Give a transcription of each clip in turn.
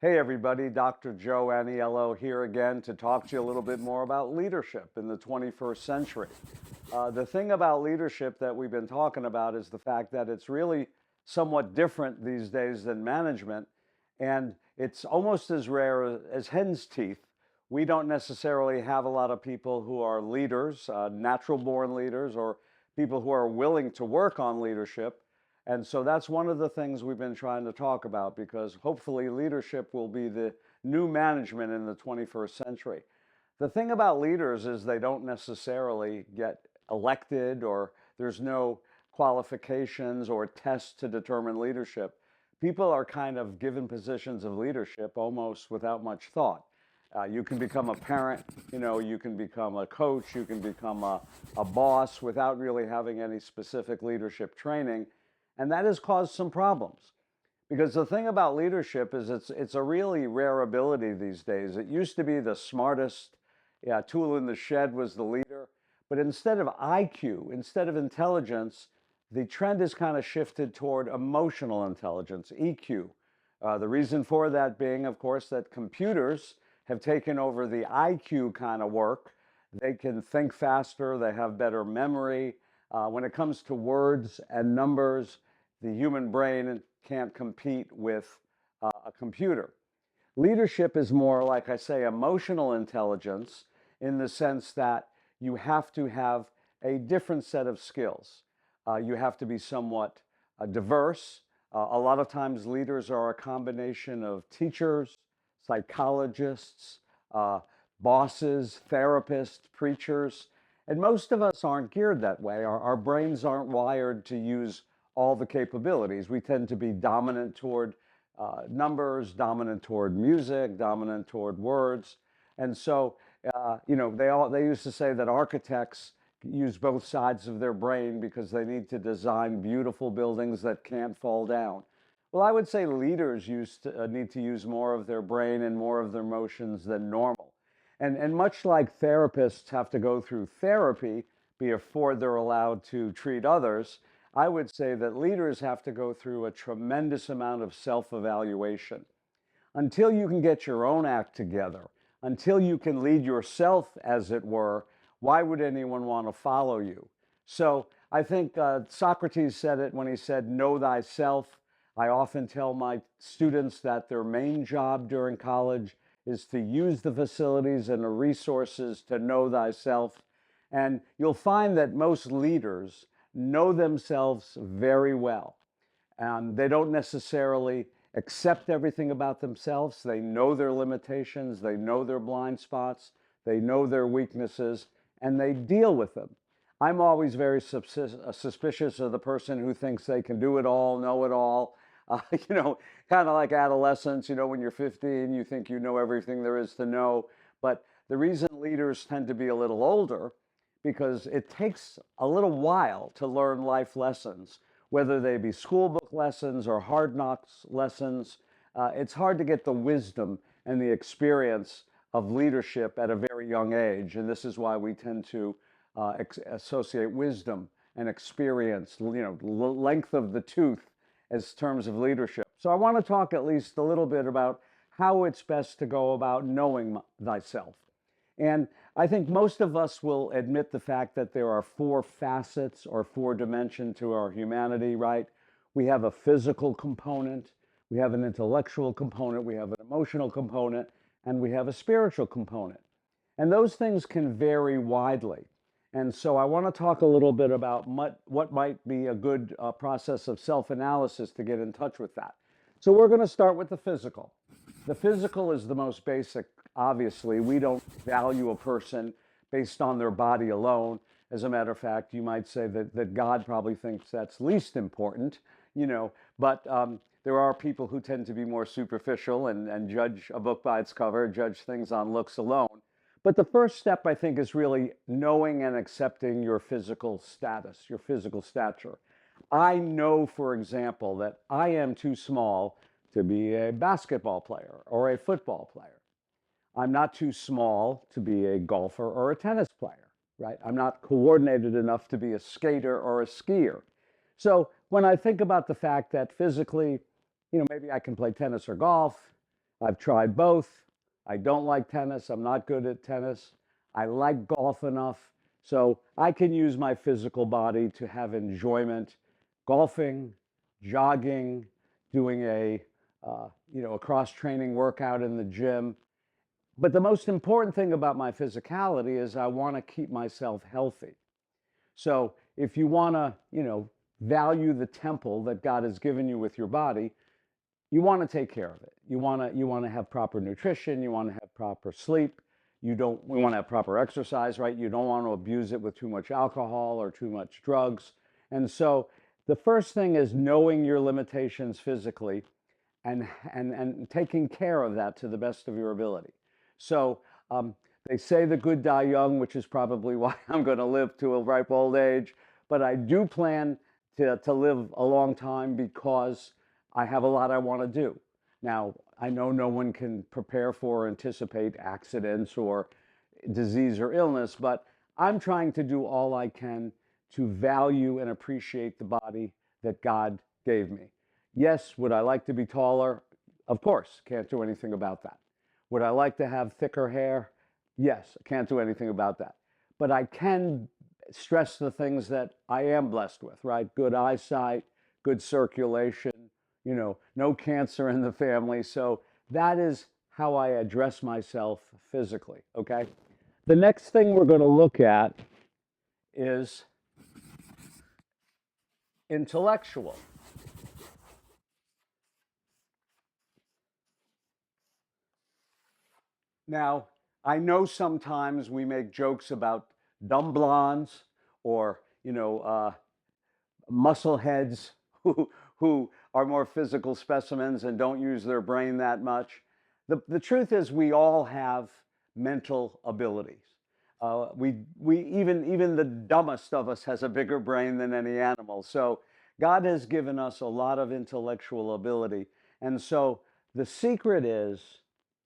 Hey everybody, Dr. Joe Aniello here again to talk to you a little bit more about leadership in the 21st century. The thing about leadership that we've been talking about is the fact that it's really somewhat different these days than management, and it's almost as rare as hen's teeth. We don't necessarily have a lot of people who are leaders, natural born leaders, or people who are willing to work on leadership. And so that's one of the things we've been trying to talk about because hopefully leadership will be the new management in the 21st century. The thing about leaders is they don't necessarily get elected or there's no qualifications or tests to determine leadership. People are kind of given positions of leadership almost without much thought. You can become a parent, you can become a coach, you can become a boss without really having any specific leadership training. And that has caused some problems. Because the thing about leadership is it's a really rare ability these days. It used to be the smartest tool in the shed was the leader. But instead of IQ, instead of intelligence, the trend has kind of shifted toward emotional intelligence, EQ. The reason for that being, of course, that computers have taken over the IQ kind of work. They can think faster, they have better memory. When it comes to words and numbers, the human brain can't compete with a computer. Leadership is more, like I say, emotional intelligence in the sense that you have to have a different set of skills. You have to be somewhat diverse. A lot of times leaders are a combination of teachers, psychologists, bosses, therapists, preachers, and most of us aren't geared that way. Our brains aren't wired to use all the capabilities. We tend to be dominant toward numbers, dominant toward music, dominant toward words. And so, they used to say that architects use both sides of their brain because they need to design beautiful buildings that can't fall down. Well, I would say leaders need to use more of their brain and more of their emotions than normal. And much like therapists have to go through therapy before they're allowed to treat others, I would say that leaders have to go through a tremendous amount of self-evaluation. Until you can get your own act together, until you can lead yourself, as it were, why would anyone want to follow you? So I think Socrates said it when he said, know thyself. I often tell my students that their main job during college is to use the facilities and the resources to know thyself. And you'll find that most leaders know themselves very well. They don't necessarily accept everything about themselves. They know their limitations, they know their blind spots, they know their weaknesses, and they deal with them. I'm always very suspicious of the person who thinks they can do it all, know it all. Kind of like adolescence, when you're 15, you think you know everything there is to know. But the reason leaders tend to be a little older, because it takes a little while to learn life lessons, whether they be school book lessons or hard knocks lessons. It's hard to get the wisdom and the experience of leadership at a very young age. And this is why we tend to associate wisdom and experience, length of the tooth as terms of leadership. So I want to talk at least a little bit about how it's best to go about knowing thyself. And I think most of us will admit the fact that there are four facets or four dimensions to our humanity, right? We have a physical component, we have an intellectual component, we have an emotional component, and we have a spiritual component. And those things can vary widely. And so I want to talk a little bit about what might be a good process of self-analysis to get in touch with that. So we're going to start with the physical. The physical is the most basic. Obviously, we don't value a person based on their body alone. As a matter of fact, you might say that God probably thinks that's least important, but there are people who tend to be more superficial and judge a book by its cover, judge things on looks alone. But the first step, I think, is really knowing and accepting your physical status, your physical stature. I know, for example, that I am too small to be a basketball player or a football player. I'm not too small to be a golfer or a tennis player, right? I'm not coordinated enough to be a skater or a skier. So when I think about the fact that physically, maybe I can play tennis or golf, I've tried both. I don't like tennis. I'm not good at tennis. I like golf enough so I can use my physical body to have enjoyment golfing, jogging, doing a cross training workout in the gym. But the most important thing about my physicality is I want to keep myself healthy. So if you want to, value the temple that God has given you with your body, you want to take care of it. You want to have proper nutrition, you want to have proper sleep. We want to have proper exercise, right? You don't want to abuse it with too much alcohol or too much drugs. And so the first thing is knowing your limitations physically and taking care of that to the best of your ability. So they say the good die young, which is probably why I'm going to live to a ripe old age. But I do plan to live a long time because I have a lot I want to do. Now, I know no one can prepare for or anticipate accidents or disease or illness, but I'm trying to do all I can to value and appreciate the body that God gave me. Yes, would I like to be taller? Of course, can't do anything about that. Would I like to have thicker hair? Yes, can't do anything about that. But I can stress the things that I am blessed with, right? Good eyesight, good circulation, no cancer in the family. So that is how I address myself physically, okay? The next thing we're going to look at is intellectual. Now, I know sometimes we make jokes about dumb blondes or, muscle heads who are more physical specimens and don't use their brain that much. The truth is we all have mental abilities. We even the dumbest of us has a bigger brain than any animal. So God has given us a lot of intellectual ability. And so the secret is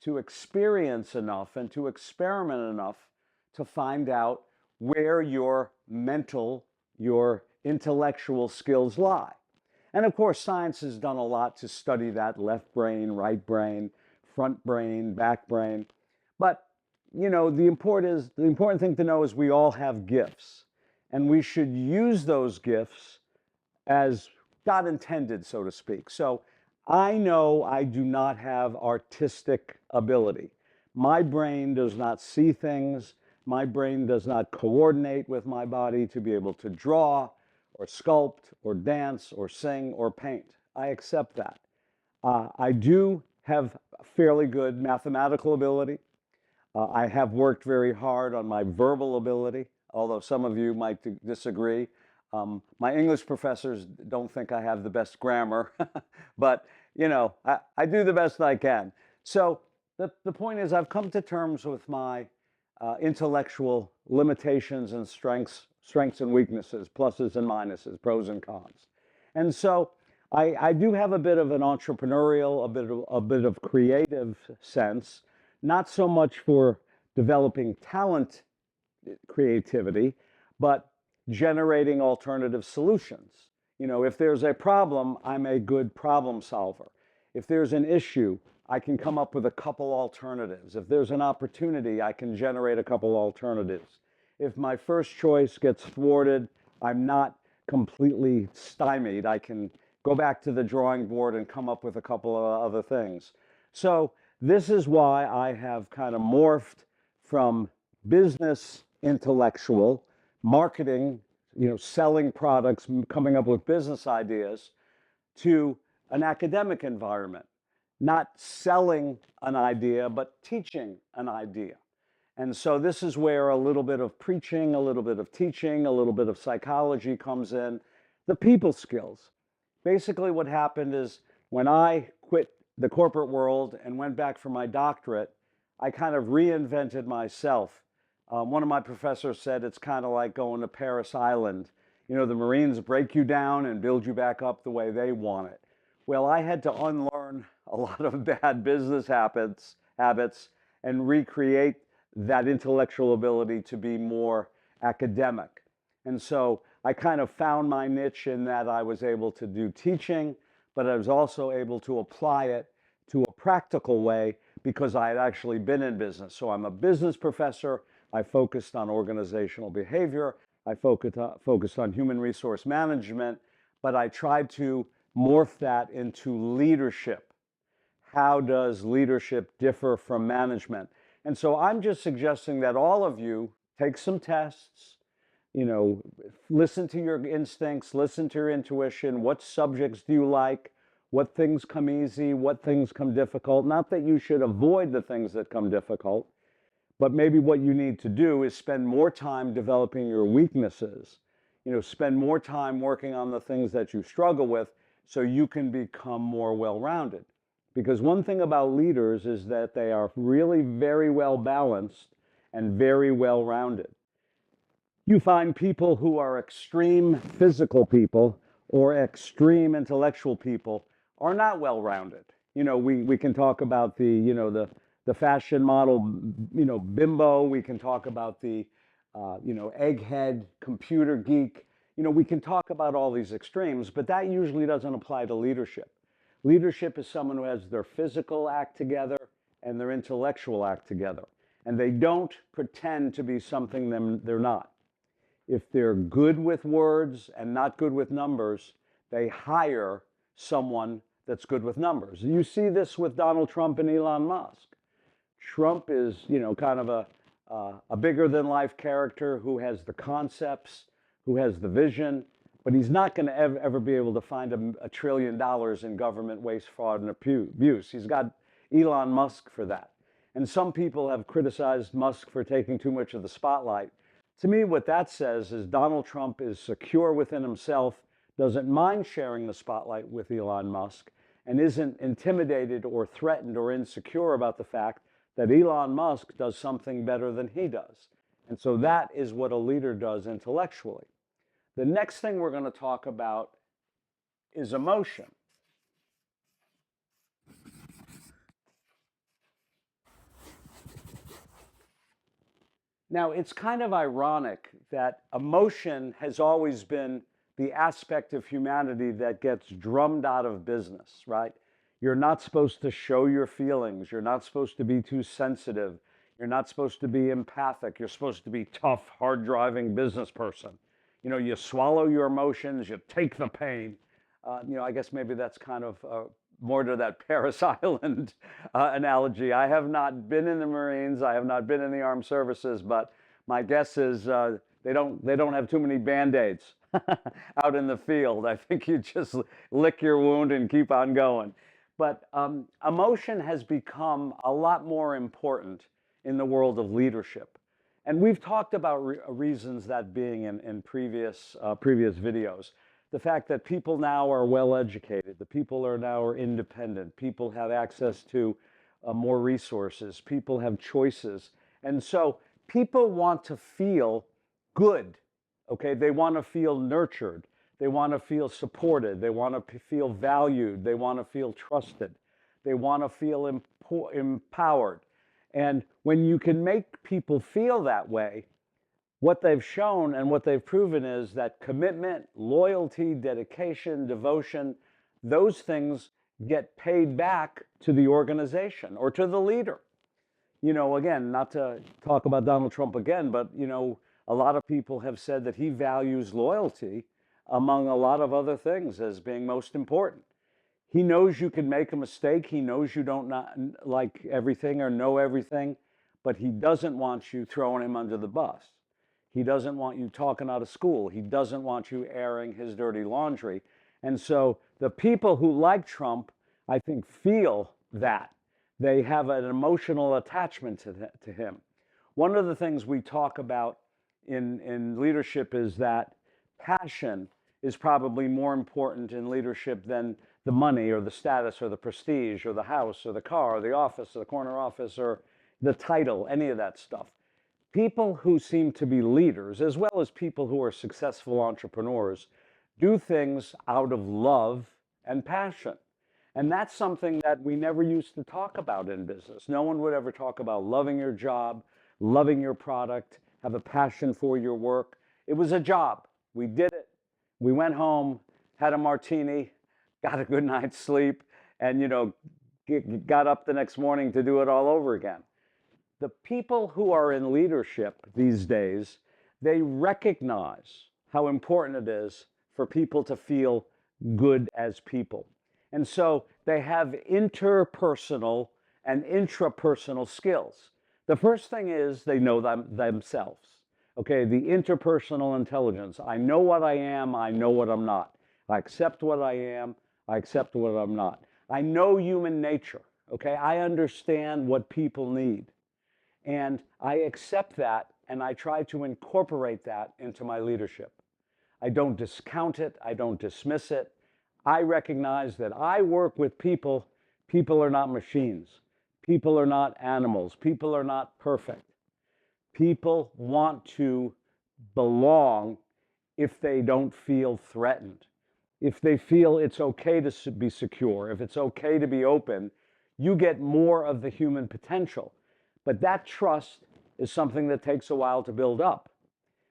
to experience enough and to experiment enough to find out where your your intellectual skills lie. And of course, science has done a lot to study that left brain, right brain, front brain, back brain. But the important thing to know is we all have gifts, and we should use those gifts as God intended, so to speak. So I know I do not have artistic ability. My brain does not see things. My brain does not coordinate with my body to be able to draw or sculpt or dance or sing or paint. I accept that. I do have fairly good mathematical ability. I have worked very hard on my verbal ability, although some of you might disagree. My English professors don't think I have the best grammar, but I do the best I can. So the point is I've come to terms with my intellectual limitations and strengths and weaknesses, pluses and minuses, pros and cons. And so I do have a bit of an entrepreneurial, a bit of creative sense, not so much for developing talent creativity, but generating alternative solutions. If there's a problem, I'm a good problem solver. If there's an issue, I can come up with a couple alternatives. If there's an opportunity, I can generate a couple alternatives. If my first choice gets thwarted, I'm not completely stymied. I can go back to the drawing board and come up with a couple of other things. So this is why I have kind of morphed from business intellectual, marketing, selling products, coming up with business ideas, to an academic environment, not selling an idea, but teaching an idea. And so this is where a little bit of preaching, a little bit of teaching, a little bit of psychology comes in, the people skills. Basically what happened is when I quit the corporate world and went back for my doctorate, I kind of reinvented myself. One of my professors said it's kind of like going to Paris Island. The Marines break you down and build you back up the way they want it. Well, I had to unlearn a lot of bad business habits and recreate that intellectual ability to be more academic. And so I kind of found my niche in that I was able to do teaching, but I was also able to apply it to a practical way because I had actually been in business. So I'm a business professor. I focused on organizational behavior. I focused on human resource management, but I tried to morph that into leadership. How does leadership differ from management? And so I'm just suggesting that all of you take some tests, listen to your instincts, listen to your intuition. What subjects do you like? What things come easy? What things come difficult? Not that you should avoid the things that come difficult, but maybe what you need to do is spend more time developing your weaknesses. Spend more time working on the things that you struggle with so you can become more well-rounded. Because one thing about leaders is that they are really very well balanced and very well-rounded. You find people who are extreme physical people or extreme intellectual people are not well-rounded. We can talk about the fashion model, bimbo. We can talk about the, egghead computer geek. We can talk about all these extremes, but that usually doesn't apply to leadership. Leadership is someone who has their physical act together and their intellectual act together. And they don't pretend to be something they're not. If they're good with words and not good with numbers, they hire someone that's good with numbers. You see this with Donald Trump and Elon Musk. Trump is, kind of a bigger than life character who has the concepts, who has the vision, but he's not going to ever be able to find $1 trillion in government waste, fraud, and abuse. He's got Elon Musk for that. And some people have criticized Musk for taking too much of the spotlight. To me, what that says is Donald Trump is secure within himself, doesn't mind sharing the spotlight with Elon Musk, and isn't intimidated or threatened or insecure about the fact that Elon Musk does something better than he does. And so that is what a leader does intellectually. The next thing we're going to talk about is emotion. Now, it's kind of ironic that emotion has always been the aspect of humanity that gets drummed out of business, right? You're not supposed to show your feelings. You're not supposed to be too sensitive. You're not supposed to be empathic. You're supposed to be tough, hard-driving business person. You swallow your emotions, you take the pain. I guess maybe that's kind of more to that Paris Island analogy. I have not been in the Marines. I have not been in the armed services, but my guess is they don't have too many Band-Aids out in the field. I think you just lick your wound and keep on going. But emotion has become a lot more important in the world of leadership. And we've talked about reasons that being in previous videos. The fact that people now are well educated, the people are now independent, people have access to more resources, people have choices. And so people want to feel good, okay? They want to feel nurtured. They want to feel supported. They want to feel valued. They want to feel trusted. They want to feel empowered. And when you can make people feel that way, what they've shown and what they've proven is that commitment, loyalty, dedication, devotion, those things get paid back to the organization or to the leader. Again, not to talk about Donald Trump again, but, a lot of people have said that he values loyalty among a lot of other things as being most important. He knows you can make a mistake. He knows you don't not like everything or know everything, but he doesn't want you throwing him under the bus. He doesn't want you talking out of school. He doesn't want you airing his dirty laundry. And so the people who like Trump, I think, feel that. They have an emotional attachment to him. One of the things we talk about in leadership is that passion is probably more important in leadership than the money or the status or the prestige or the house or the car or the office or the corner office or the title, any of that stuff. People who seem to be leaders, as well as people who are successful entrepreneurs, do things out of love and passion. And that's something that we never used to talk about in business. No one would ever talk about loving your job, loving your product, have a passion for your work. It was a job. We did it. We went home, had a martini, got a good night's sleep, and, got up the next morning to do it all over again. The people who are in leadership these days, they recognize how important it is for people to feel good as people. And so they have interpersonal and intrapersonal skills. The first thing is they know themselves. Okay, the interpersonal intelligence. I know what I am, I know what I'm not. I accept what I am, I accept what I'm not. I know human nature. Okay, I understand what people need. And I accept that and I try to incorporate that into my leadership. I don't discount it, I don't dismiss it. I recognize that I work with people. People are not machines. People are not animals. People are not perfect. People want to belong if they don't feel threatened. If they feel it's okay to be secure, if it's okay to be open, you get more of the human potential. But that trust is something that takes a while to build up.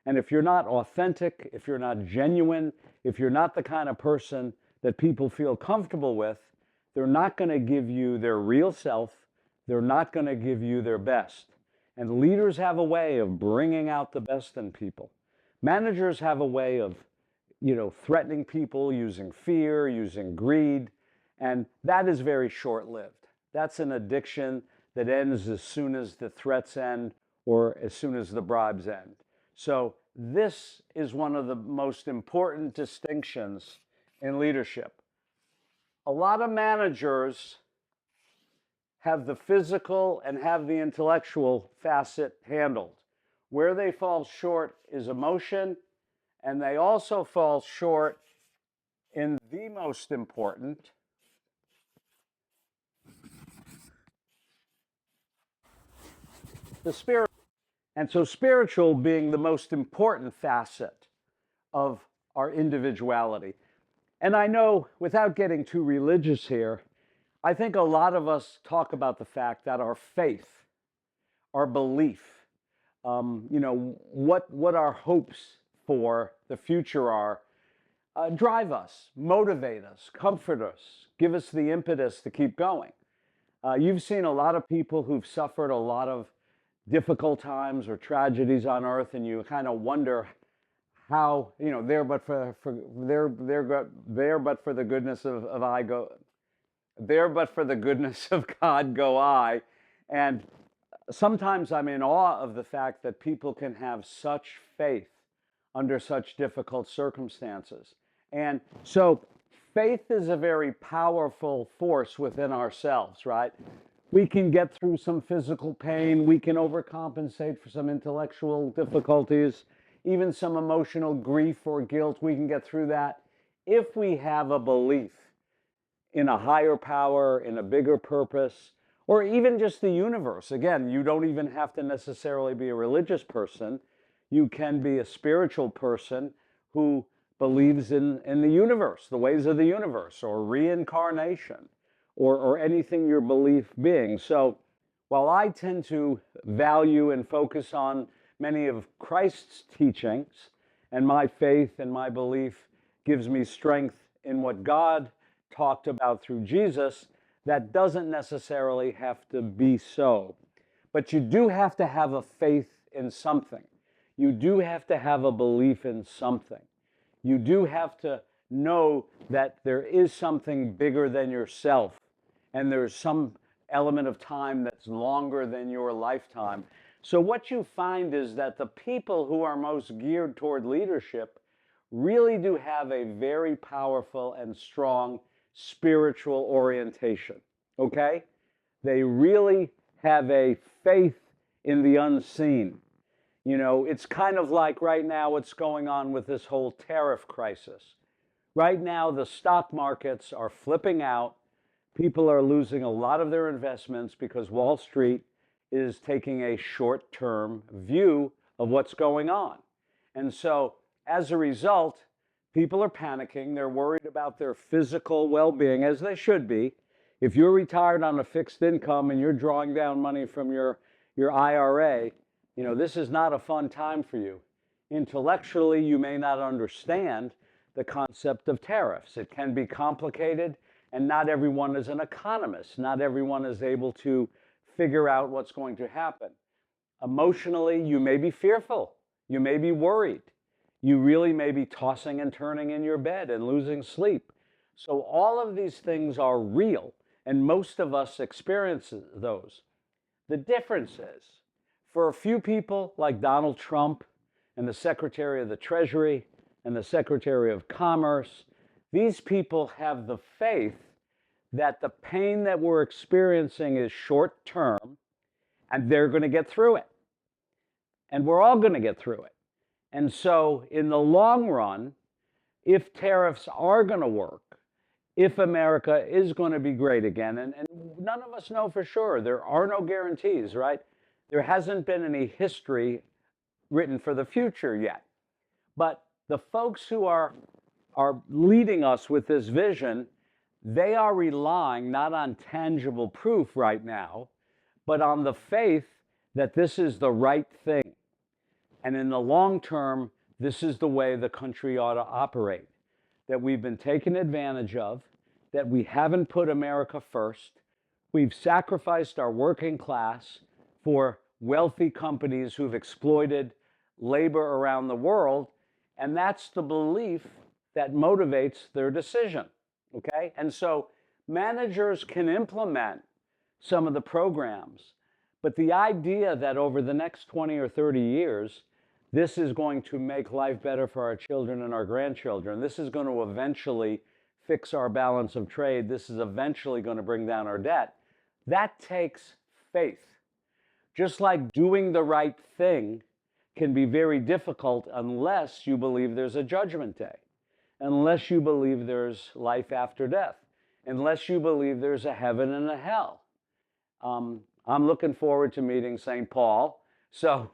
And if you're not authentic, if you're not genuine, if you're not the kind of person that people feel comfortable with, they're not going to give you their real self. They're not going to give you their best. And leaders have a way of bringing out the best in people. Managers have a way of, threatening people using fear, using greed, and that is very short-lived. That's an addiction that ends as soon as the threats end or as soon as the bribes end. So this is one of the most important distinctions in leadership. A lot of managers have the physical and have the intellectual facet handled. Where they fall short is emotion, and they also fall short in the most important, the spirit. And so spiritual being the most important facet of our individuality. And I know, without getting too religious here, I think a lot of us talk about the fact that our faith, our belief, what our hopes for the future are, drive us, motivate us, comfort us, give us the impetus to keep going. You've seen a lot of people who've suffered a lot of difficult times or tragedies on earth, and you kind of wonder how, there but for the goodness of I go, there but for the goodness of God go I. And sometimes I'm in awe of the fact that people can have such faith under such difficult circumstances. And so faith is a very powerful force within ourselves, right? We can get through some physical pain, we can overcompensate for some intellectual difficulties, even some emotional grief or guilt, we can get through that if we have a belief in a higher power, in a bigger purpose, or even just the universe. Again, you don't even have to necessarily be a religious person. You can be a spiritual person who believes in the universe, the ways of the universe, or reincarnation, or anything your belief being. So while I tend to value and focus on many of Christ's teachings, and my faith and my belief gives me strength in what God talked about through Jesus, that doesn't necessarily have to be so. But you do have to have a faith in something. You do have to have a belief in something. You do have to know that there is something bigger than yourself, and there's some element of time that's longer than your lifetime. So what you find is that the people who are most geared toward leadership really do have a very powerful and strong spiritual orientation, okay? They really have a faith in the unseen. It's kind of like right now what's going on with this whole tariff crisis. Right now, the stock markets are flipping out. People are losing a lot of their investments because Wall Street is taking a short-term view of what's going on. And so, as a result, people are panicking. They're worried about their physical well-being, as they should be. If you're retired on a fixed income and you're drawing down money from your IRA, this is not a fun time for you. Intellectually, you may not understand the concept of tariffs. It can be complicated, And not everyone is an economist. Not everyone is able to figure out what's going to happen. Emotionally, you may be fearful. You may be worried. You really may be tossing and turning in your bed and losing sleep. So all of these things are real, and most of us experience those. The difference is, for a few people like Donald Trump and the Secretary of the Treasury and the Secretary of Commerce, these people have the faith that the pain that we're experiencing is short term and they're going to get through it. And we're all going to get through it. And so in the long run, if tariffs are going to work, if America is going to be great again, and none of us know for sure, there are no guarantees, right? There hasn't been any history written for the future yet. But the folks who are leading us with this vision, they are relying not on tangible proof right now, but on the faith that this is the right thing. And in the long term, this is the way the country ought to operate. That we've been taken advantage of, that we haven't put America first. We've sacrificed our working class for wealthy companies who've exploited labor around the world, and that's the belief that motivates their decision, okay? And so managers can implement some of the programs, but the idea that over the next 20 or 30 years, this is going to make life better for our children and our grandchildren, this is going to eventually fix our balance of trade, this is eventually going to bring down our debt, that takes faith. Just like doing the right thing can be very difficult unless you believe there's a judgment day, unless you believe there's life after death, unless you believe there's a heaven and a hell. I'm looking forward to meeting St. Paul, so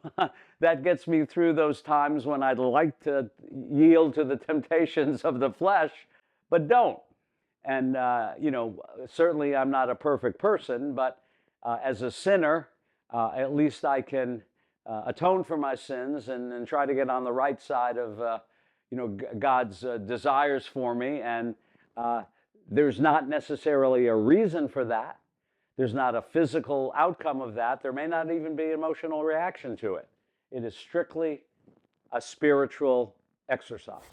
that gets me through those times when I'd like to yield to the temptations of the flesh, but don't. And, certainly I'm not a perfect person, but as a sinner, at least I can atone for my sins and try to get on the right side of, God's desires for me. And there's not necessarily a reason for that. There's not a physical outcome of that. There may not even be an emotional reaction to it. It is strictly a spiritual exercise.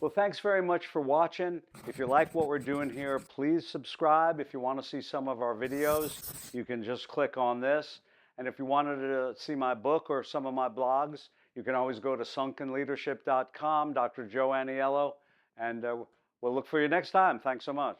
Well, thanks very much for watching. If you like what we're doing here, please subscribe. If you want to see some of our videos, you can just click on this. And if you wanted to see my book or some of my blogs, you can always go to sunkenleadership.com, Dr. Joe Aniello, and we'll look for you next time. Thanks so much.